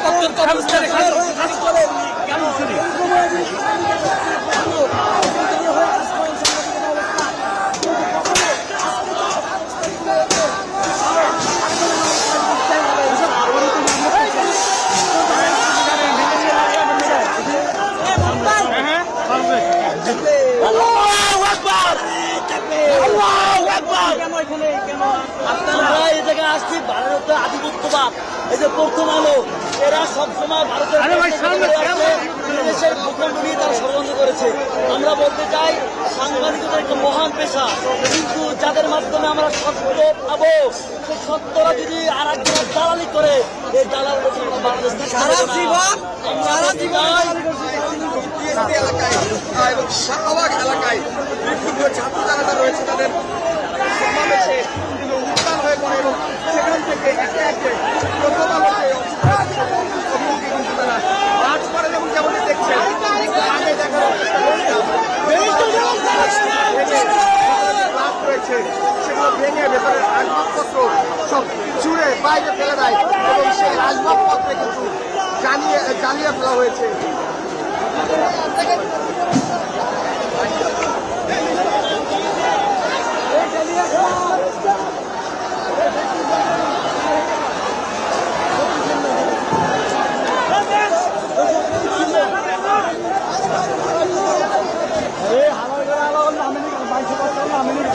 অধিদপ্তর কর্মচারী কাজ করে কেন শুনি আমরা এই জায়গায় আসছি ভারতের আধিপত্যবাদ, এই যে প্রথম আলো, এরা সবসময় ভারতের দেশের ভূখণ্ড নিয়ে তারা ষড়যন্ত্র করেছে। আমরা বলতে চাই সাংবাদিকতার একটা মহান পেশা, কিন্তু যাদের মাধ্যমে আমরা সত্য পাবো, সেই সত্যরা যদি আর একজনের দালালি করে, এই দালাল বাংলাদেশ সারা জীবন এলাকায় এবং শাহবাগ এলাকায় বিভিন্ন ছাত্র যারা রয়েছে তাদের সমাবেশে উত্তাল হয়ে পড়ে এবং সেখান থেকে একে একে প্রথম আলোতে অভিমুখী কিন্তু তারা মার্চ করে এবং যেমনটি দেখছেন আগে দেখার ক্লাস রয়েছে সেগুলো ভেঙে ভেতরের আসবাবপত্র সব ছুঁড়ে বাইরে ফেলে দেয় এবং সেই আসবাবপত্রে কিন্তু জ্বালিয়ে ফেলা হয়েছে।